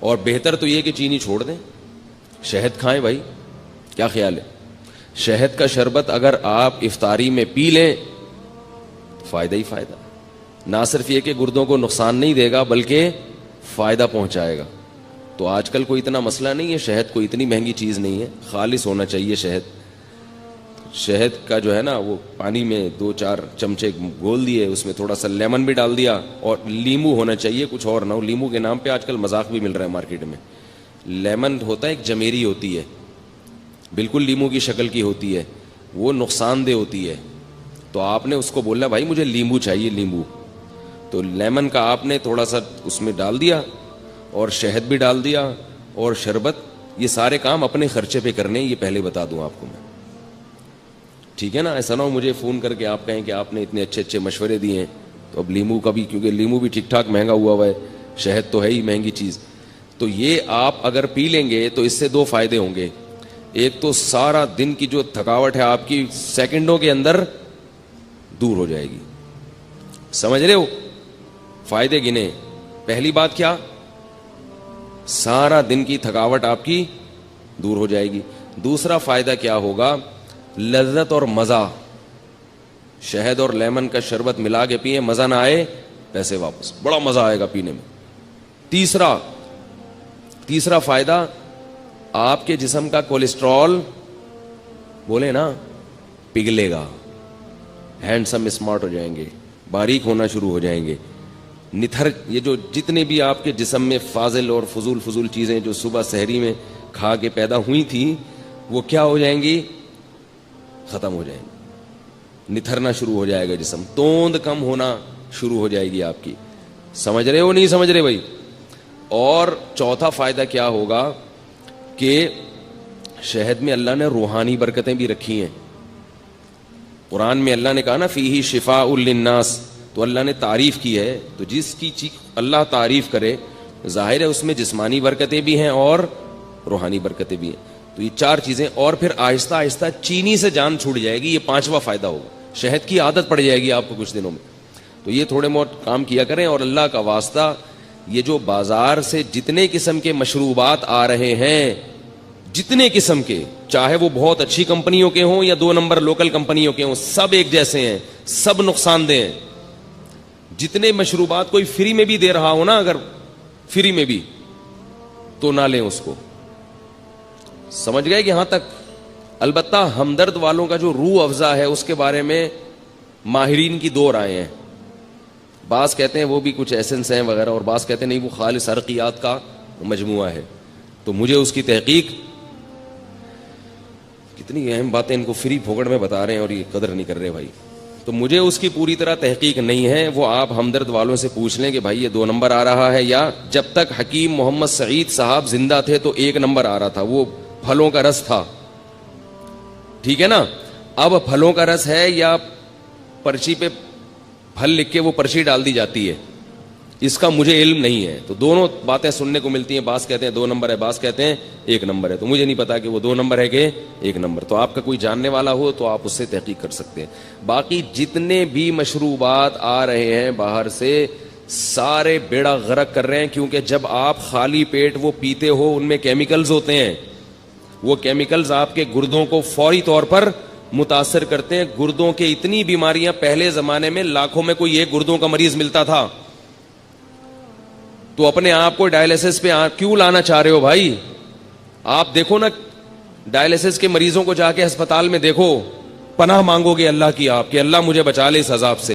اور بہتر تو یہ کہ چینی چھوڑ دیں, شہد کھائیں بھائی. کیا خیال ہے؟ شہد کا شربت اگر آپ افطاری میں پی لیں فائدہ ہی فائدہ. نہ صرف یہ کہ گردوں کو نقصان نہیں دے گا بلکہ فائدہ پہنچائے گا. تو آج کل کوئی اتنا مسئلہ نہیں ہے, شہد کوئی اتنی مہنگی چیز نہیں ہے, خالص ہونا چاہیے شہد. شہد کا جو ہے نا وہ پانی میں 2-4 چمچے گھول دیے, اس میں تھوڑا سا لیمن بھی ڈال دیا, اور لیمو ہونا چاہیے, کچھ اور نہ ہو. لیمو کے نام پہ آج کل مذاق بھی مل رہا ہے مارکیٹ میں. لیمن ہوتا ہے ایک جمیری ہوتی ہے, بالکل لیمو کی شکل کی ہوتی ہے, وہ نقصان دہ ہوتی ہے. تو آپ نے اس کو بولنا بھائی مجھے لیمو چاہیے, لیمو. تو لیمن کا آپ نے تھوڑا سا اس میں ڈال دیا, اور شہد بھی ڈال دیا, اور شربت. یہ سارے کام اپنے خرچے پہ کرنے, یہ پہلے بتا دوں آپ کو میں, ٹھیک ہے نا. ایسا نہ ہو مجھے فون کر کے آپ کہیں کہ آپ نے اتنے اچھے اچھے مشورے دیے ہیں. تو اب لیمو کا بھی, کیونکہ لیمو بھی ٹھیک ٹھاک مہنگا ہوا ہے, شہد تو ہے ہی مہنگی چیز. تو یہ آپ اگر پی لیں گے تو اس سے 2 فائدے ہوں گے. ایک تو سارا دن کی جو تھکاوٹ ہے آپ کی سیکنڈوں کے اندر دور ہو جائے گی. سمجھ رہے ہو؟ فائدے گنے. پہلی بات کیا؟ سارا دن کی تھکاوٹ آپ کی دور ہو جائے گی. دوسرا فائدہ کیا ہوگا؟ لذت اور مزہ. شہد اور لیمن کا شربت ملا کے پیئے, مزہ نہ آئے پیسے واپس, بڑا مزہ آئے گا پینے میں. تیسرا فائدہ, آپ کے جسم کا کولیسٹرول بولے نا پگھلے گا, ہینڈسم اسمارٹ ہو جائیں گے, باریک ہونا شروع ہو جائیں گے. نتھر, یہ جو جتنے بھی آپ کے جسم میں فاضل اور فضول چیزیں جو صبح سحری میں کھا کے پیدا ہوئی تھیں, وہ کیا ہو جائیں گی؟ ختم ہو جائیں گے. نتھرنا شروع ہو جائے گا جسم, توند کم ہونا شروع ہو جائے گی آپ کی. سمجھ رہے ہو نہیں سمجھ رہے بھائی؟ اور چوتھا فائدہ کیا ہوگا کہ شہد میں اللہ نے روحانی برکتیں بھی رکھی ہیں. قرآن میں اللہ نے کہا نا فیہ شفاء للناس, تو اللہ نے تعریف کی ہے. تو جس کی اللہ تعریف کرے, ظاہر ہے اس میں جسمانی برکتیں بھی ہیں اور روحانی برکتیں بھی ہیں. تو یہ 4 چیزیں, اور پھر آہستہ آہستہ چینی سے جان چھوٹ جائے گی. یہ 5واں فائدہ ہوگا, شہد کی عادت پڑ جائے گی آپ کو کچھ دنوں میں. تو یہ تھوڑے بہت کام کیا کریں. اور اللہ کا واسطہ, یہ جو بازار سے جتنے قسم کے مشروبات آ رہے ہیں, جتنے قسم کے, چاہے وہ بہت اچھی کمپنیوں کے ہوں یا 2 نمبر لوکل کمپنیوں کے ہوں, سب ایک جیسے ہیں, سب نقصان دہ ہیں. جتنے مشروبات کوئی فری میں بھی دے رہا ہو نا, اگر فری میں بھی, تو نہ لیں اس کو. سمجھ گئے کہ یہاں تک؟ البتہ ہمدرد والوں کا جو روح افزا ہے اس کے بارے میں ماہرین کی 2 رائے ہیں. بعض کہتے ہیں وہ بھی کچھ ایسنس ہیں وغیرہ, اور بعض کہتے ہیں نہیں وہ خالص عرقیات کا مجموعہ ہے. تو مجھے اس کی تحقیق, کتنی اہم باتیں ان کو فری پھوکڑ میں بتا رہے ہیں اور یہ قدر نہیں کر رہے بھائی. تو مجھے اس کی پوری طرح تحقیق نہیں ہے. وہ آپ ہمدرد والوں سے پوچھ لیں کہ بھائی یہ 2 نمبر آ رہا ہے, یا جب تک حکیم محمد سعید صاحب زندہ تھے تو 1 نمبر آ رہا تھا, وہ پھلوں کا رس تھا. ٹھیک ہے نا؟ اب پھلوں کا رس ہے یا پرچی پہ پھل لکھ کے وہ پرچی ڈال دی جاتی ہے, اس کا مجھے علم نہیں ہے. تو دونوں باتیں سننے کو ملتی ہیں. بعض کہتے ہیں 2 نمبر ہے, بعض کہتے ہیں 1 نمبر ہے. تو مجھے نہیں پتا کہ وہ 2 نمبر ہے کہ 1 نمبر. تو آپ کا کوئی جاننے والا ہو تو آپ اس سے تحقیق کر سکتے ہیں. باقی جتنے بھی مشروبات آ رہے ہیں باہر سے, سارے بیڑا غرق کر رہے ہیں. کیونکہ جب آپ خالی پیٹ وہ پیتے ہو, ان میں کیمیکلز ہوتے ہیں. وہ کیمیکلز آپ کے گردوں کو فوری طور پر متاثر کرتے ہیں. گردوں کے اتنی بیماریاں, پہلے زمانے میں لاکھوں میں کوئی 1 گردوں کا مریض ملتا تھا. تو اپنے آپ کو ڈائلیسس پہ کیوں لانا چاہ رہے ہو بھائی؟ آپ دیکھو نا, ڈائلیسس کے مریضوں کو جا کے ہسپتال میں دیکھو, پناہ مانگو گے اللہ کی آپ کہ اللہ مجھے بچا لے اس عذاب سے.